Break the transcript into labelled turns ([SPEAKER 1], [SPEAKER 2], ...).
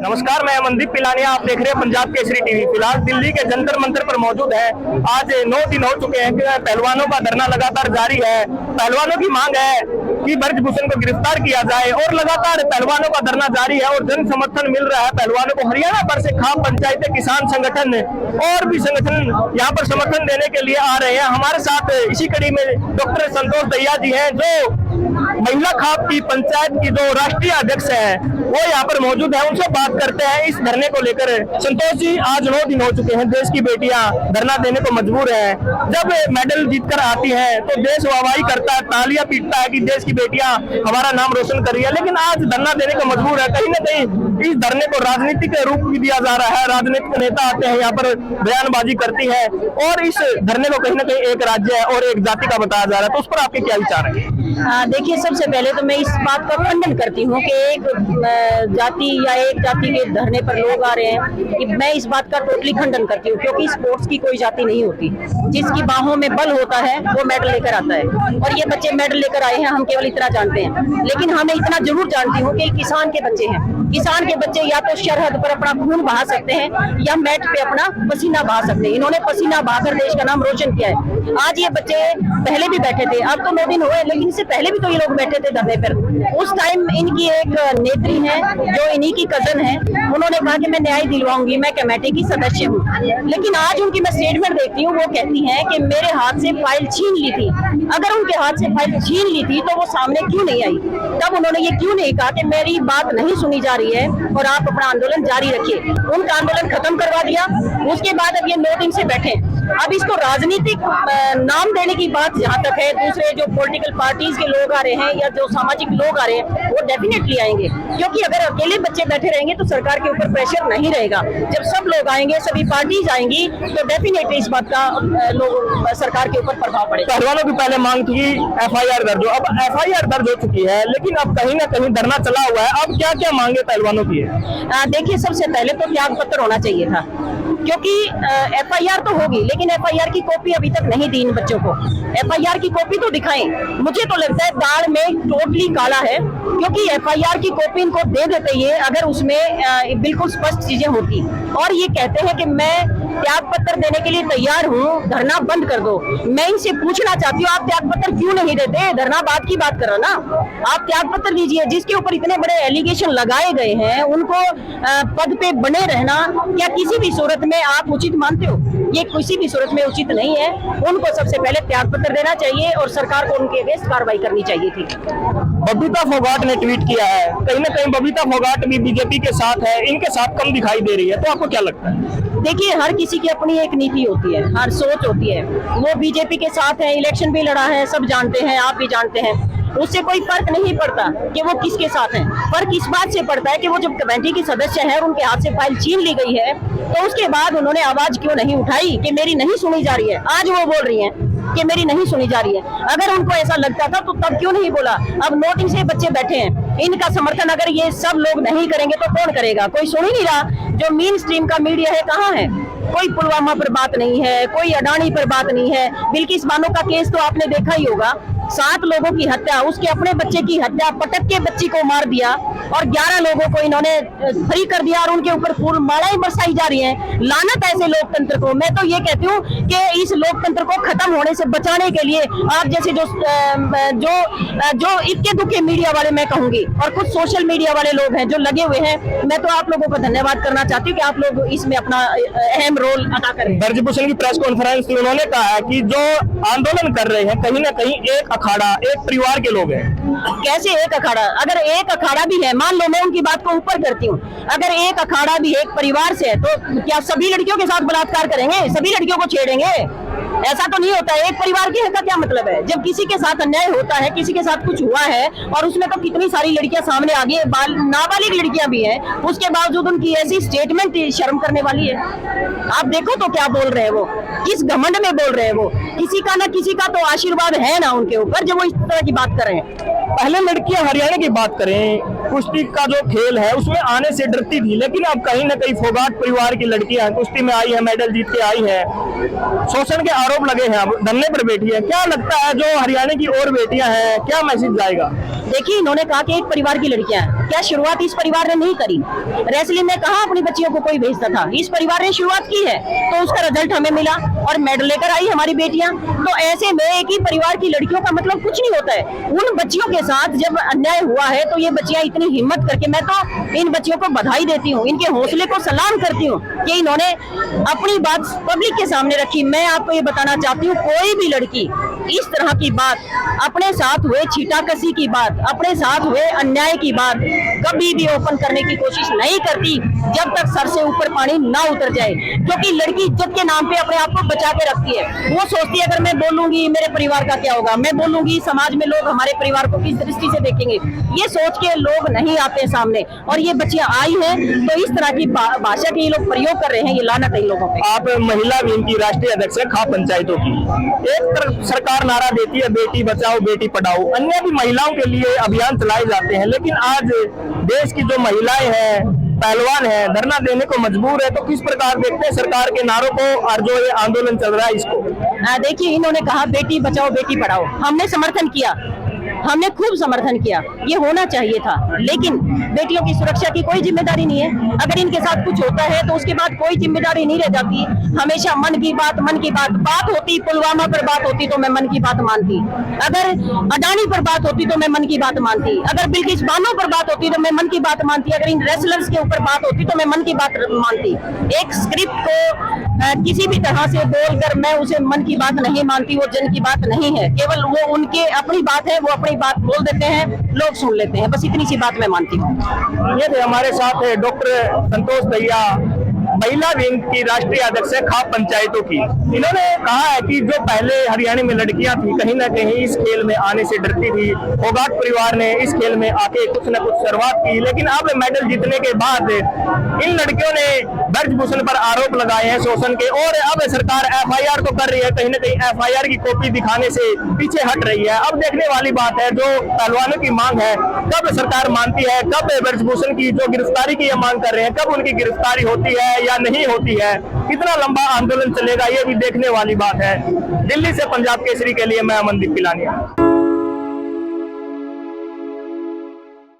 [SPEAKER 1] नमस्कार, मैं अमनदीप पिलानिया। आप देख रहे हैं पंजाब केसरी टीवी। फिलहाल दिल्ली के जंतर मंतर पर मौजूद है। आज 9 दिन हो चुके हैं कि पहलवानों का धरना लगातार जारी है। पहलवानों की मांग है कि ब्रजभूषण को गिरफ्तार किया जाए और लगातार पहलवानों का धरना जारी है और जन समर्थन मिल रहा है पहलवानों को। हरियाणा भर से खाप पंचायतें, किसान संगठन और भी संगठन यहाँ पर समर्थन देने के लिए आ रहे हैं। हमारे साथ इसी कड़ी में डॉक्टर संतोष दहिया जी हैं, जो महिला खाप की पंचायत की जो राष्ट्रीय अध्यक्ष है, वो यहाँ पर मौजूद है। उनसे बात करते हैं इस धरने को लेकर। संतोष जी, आज 9 दिन हो चुके हैं, देश की बेटियां धरना देने को मजबूर हैं। जब मेडल जीतकर आती हैं तो देश वाहवाही करता है, तालियां पीटता है कि देश की बेटियां हमारा नाम रोशन कर रही है, लेकिन आज धरना देने को मजबूर है। कहीं ना कहीं इस धरने को राजनीतिक रूप भी दिया जा रहा है। राजनीतिक नेता आते हैं यहाँ पर, बयानबाजी करती है और इस धरने को कहीं ना कहीं एक राज्य और एक जाति का बताया जा रहा है। तो उस पर आपके क्या विचार है?
[SPEAKER 2] देखिए, सबसे पहले तो मैं इस बात का खंडन करती हूँ कि एक जाति या एक जाति के धरने पर लोग आ रहे हैं, कि मैं इस बात का टोटली खंडन करती हूँ, क्योंकि स्पोर्ट्स की कोई जाति नहीं होती। जिसकी बाहों में बल होता है वो मेडल लेकर आता है, और ये बच्चे मेडल लेकर आए हैं, हम केवल इतना जानते हैं। लेकिन हमें इतना जरूर जानती हूँ कि किसान के बच्चे हैं। किसान के बच्चे या तो सरहद पर अपना खून बहा सकते हैं या मैट पे अपना पसीना बहा सकते हैं। इन्होंने पसीना बहाकर देश का नाम रोशन किया है। आज ये बच्चे पहले भी बैठे थे, अब तो 9 दिन हुए, लेकिन इससे पहले भी तो ये लोग बैठे थे धरने पर। उस टाइम इनकी एक नेत्री है जो इन्हीं की कजन है, उन्होंने कहा कि मैं न्याय दिलवाऊंगी, मैं कमेटी की सदस्य हूँ। लेकिन आज उनकी मैं स्टेटमेंट देखती हूँ, वो कहती है कि मेरे हाथ से फाइल छीन ली थी। अगर उनके हाथ से फाइल छीन ली थी तो वो सामने क्यों नहीं आई? तब उन्होंने ये क्यों नहीं कहा कि मेरी बात नहीं सुनी जा रही है और आप अपना आंदोलन जारी रखिए? उनका आंदोलन खत्म करवा दिया। उसके बाद अब ये 9 दिन से बैठे। अब इसको राजनीतिक नाम देने की बात जहाँ तक है, दूसरे जो पॉलिटिकल पार्टीज के लोग आ रहे हैं या जो सामाजिक लोग आ रहे हैं, वो डेफिनेटली आएंगे, क्योंकि अगर अकेले बच्चे बैठे रहेंगे तो सरकार के ऊपर प्रेशर नहीं रहेगा। जब सब लोग आएंगे, सभी पार्टीज आएंगी, तो डेफिनेटली इस बात का सरकार के ऊपर प्रभाव पड़ेगा।
[SPEAKER 1] पहलवानों की पहले मांग थी FIR दर्ज हो, अब FIR दर्ज हो चुकी है, लेकिन अब कहीं ना कहीं धरना चला हुआ है। अब क्या क्या मांगे पहलवानों की है?
[SPEAKER 2] देखिए, सबसे पहले तो त्याग पत्र होना चाहिए था, क्योंकि FIR तो होगी, लेकिन FIR की कॉपी अभी तक नहीं दी इन बच्चों को। FIR की कॉपी तो दिखाएं। मुझे तो लगता है दाल में टोटली काला है, क्योंकि FIR की कॉपी इनको दे देते ये, अगर उसमें बिल्कुल स्पष्ट चीजें होती। और ये कहते हैं कि मैं त्याग पत्र देने के लिए तैयार हूँ, धरना बंद कर दो। मैं इनसे पूछना चाहती हूँ, आप त्याग पत्र क्यों नहीं देते? धरना बाद की बात करो ना, आप त्याग पत्र दीजिए। जिसके ऊपर इतने बड़े एलिगेशन लगाए गए हैं, उनको पद पे बने रहना क्या किसी भी सूरत में आप उचित मानते हो? ये किसी भी सूरत में उचित नहीं है। उनको सबसे पहले त्याग पत्र देना चाहिए और सरकार को उनके अगेंस्ट कार्रवाई करनी चाहिए थी।
[SPEAKER 1] बबीता फोगाट ने ट्वीट किया है, कहीं ना कहीं बबीता फोगाट भी बीजेपी के साथ है, इनके साथ कम दिखाई दे रही है। तो आपको क्या लगता है?
[SPEAKER 2] देखिए, हर किसी की अपनी एक नीति होती है, हर सोच होती है। वो बीजेपी के साथ है, इलेक्शन भी लड़ा है, सब जानते हैं, आप भी जानते हैं। उससे कोई फर्क नहीं पड़ता कि वो किसके साथ हैं। फर्क इस बात से पड़ता है कि वो जब कमेटी की सदस्य है, उनके हाथ से फाइल छीन ली गई है, तो उसके बाद उन्होंने आवाज क्यों नहीं उठाई कि मेरी नहीं सुनी जा रही है? आज वो बोल रही हैं कि मेरी नहीं सुनी जा रही है। अगर उनको ऐसा लगता था तो तब क्यों नहीं बोला? अब 9 दिन से बच्चे बैठे हैं, इनका समर्थन अगर ये सब लोग नहीं करेंगे तो कौन करेगा? कोई सुन ही नहीं रहा। जो मेन स्ट्रीम का मीडिया है, कहाँ है? कोई पुलवामा पर बात नहीं है, कोई अडानी पर बात नहीं है। बिल्किस बानो का केस तो आपने देखा ही होगा, 7 लोगों की हत्या, उसके अपने बच्चे की हत्या, पटक के बच्ची को मार दिया और 11 लोगों को इन्होंने फ्री कर दिया और उनके ऊपर फूल मालाएं बरसाई जा रही हैं। लानत ऐसे लोकतंत्र को। मैं तो ये कहती हूँ कि इस लोकतंत्र को खत्म होने से बचाने के लिए आप जैसे जो इक्के दुक्के मीडिया वाले, मैं कहूंगी, और कुछ सोशल मीडिया वाले लोग हैं जो लगे हुए हैं, मैं तो आप लोगों का धन्यवाद करना चाहती हूँ कि आप लोग इसमें अपना अहम रोल अदा करें।
[SPEAKER 1] ब्रजभूषण की प्रेस कॉन्फ्रेंस में उन्होंने कहा है कि जो आंदोलन कर रहे हैं, कहीं ना कहीं एक अखाड़ा, एक परिवार के लोग हैं।
[SPEAKER 2] कैसे एक अखाड़ा? अगर एक अखाड़ा भी है, मान लो, मैं उनकी बात को ऊपर करती हूँ, अगर एक अखाड़ा भी एक परिवार से है, तो क्या सभी लड़कियों के साथ बलात्कार करेंगे? सभी लड़कियों को छेड़ेंगे? ऐसा तो नहीं होता है। एक परिवार के का क्या मतलब है? जब किसी के साथ अन्याय होता है, किसी के साथ कुछ हुआ है, और उसमें तो कितनी सारी लड़कियां सामने आ गई है, नाबालिग लड़कियां भी हैं, उसके बावजूद उनकी ऐसी स्टेटमेंट शर्म करने वाली है। आप देखो तो क्या बोल रहे हैं वो, किस घमंड में बोल रहे हैं वो। किसी का ना किसी का तो आशीर्वाद है ना उनके ऊपर, जब वो इस तरह की बात कर रहे हैं।
[SPEAKER 1] पहले लड़कियां हरियाणा की बात करें, कुश्ती का जो खेल है उसमें आने से डरती थी, लेकिन अब कहीं ना कहीं फोगाट परिवार की लड़कियां कुश्ती में आई है, मेडल जीत के आई है। शोषण के आरोप लगे हैं, अब धरने पर बैठी है, क्या लगता है जो हरियाणा की और बेटियां हैं, क्या मैसेज जाएगा?
[SPEAKER 2] देखिए, इन्होंने कहा कि एक परिवार की लड़कियां हैं, क्या शुरुआत इस परिवार ने नहीं करी? रेसलिंग में कहा अपनी बच्चियों को कोई भेजता था, इस परिवार ने शुरुआत की है, तो उसका रिजल्ट हमें मिला और मेडल लेकर आई हमारी बेटियां। तो ऐसे में एक ही परिवार की लड़कियों का मतलब कुछ नहीं होता है। उन बच्चियों के साथ जब अन्याय हुआ है तो ये बच्चियां इतनी हिम्मत करके, मैं तो इन बच्चियों को बधाई देती हूँ, इनके हौसले को सलाम करती हूँ कि इन्होंने अपनी बात पब्लिक के सामने रखी। मैं आपको ये बताना चाहती हूँ, कोई भी लड़की इस तरह की बात, अपने साथ हुए छीटाकसी की बात, अपने साथ हुए अन्याय की बात कभी भी ओपन करने की कोशिश नहीं करती जब तक सर से ऊपर पानी ना उतर जाए। क्योंकि लड़की इज्जत के नाम पे अपने आप को बचा के रखती है। वो सोचती है अगर मैं बोलूंगी मेरे परिवार का क्या होगा, मैं बोलूंगी समाज में लोग हमारे परिवार को किस दृष्टि से देखेंगे, ये सोच के लोग नहीं आते सामने। और ये बच्चियां आई हैं तो इस तरह की भाषा के ये लोग प्रयोग कर रहे हैं, ये लानत है इन लोगों पे।
[SPEAKER 1] आप महिला विंग की राष्ट्रीय अध्यक्ष है खाप पंचायतों की, एक तरफ सरकार नारा देती है बेटी बचाओ बेटी पढ़ाओ, अन्य भी महिलाओं के लिए अभियान चलाए जाते हैं, लेकिन आज देश की जो महिलाएं हैं, पहलवान है, धरना देने को मजबूर है, तो किस प्रकार देखते हैं सरकार के नारों को और जो ये आंदोलन चल रहा है इसको?
[SPEAKER 2] देखिए, इन्होंने कहा बेटी बचाओ बेटी पढ़ाओ, हमने समर्थन किया, हमने खूब समर्थन किया, ये होना चाहिए था, लेकिन बेटियों की सुरक्षा की कोई जिम्मेदारी नहीं है। अगर इनके साथ कुछ होता है तो उसके बाद कोई जिम्मेदारी नहीं रह जाती। हमेशा मन की बात होती, पुलवामा पर बात होती तो मैं मन की बात मानती, अगर अडानी पर बात होती तो मैं मन की बात मानती, अगर बिल्किस बानो पर बात होती तो मैं मन की बात मानती, अगर इन रेसलर्स के ऊपर बात होती तो मैं मन की बात मानती। एक स्क्रिप्ट को किसी भी तरह से बोलकर मैं उसे मन की बात नहीं मानती, वो जन की बात नहीं है, केवल वो उनके अपनी बात है, वो अपनी बात बोल देते हैं, लोग सुन लेते हैं, बस इतनी सी बात मैं मानती हूँ।
[SPEAKER 1] ये थे हमारे साथ है डॉक्टर संतोष भैया, महिला विंग की राष्ट्रीय अध्यक्ष है खाप पंचायतों की। इन्होंने कहा है कि जो पहले हरियाणा में लड़कियां थी कहीं ना कहीं इस खेल में आने से डरती थी, फोगाट परिवार ने इस खेल में आके कुछ न कुछ शुरुआत की, लेकिन अब मेडल जीतने के बाद इन लड़कियों ने ब्रजभूषण पर आरोप लगाए हैं शोषण के, और अब सरकार FIR तो कर रही है, कहीं ना कहीं FIR की कॉपी दिखाने से पीछे हट रही है। अब देखने वाली बात है, जो पहलवानों की मांग है कब सरकार मानती है, कब ब्रजभूषण की जो गिरफ्तारी की मांग कर रहे हैं कब उनकी गिरफ्तारी होती है या नहीं होती है, कितना लंबा आंदोलन चलेगा ये भी देखने वाली बात है। दिल्ली से पंजाब केसरी के लिए मैं अमनदीप पिलानिया।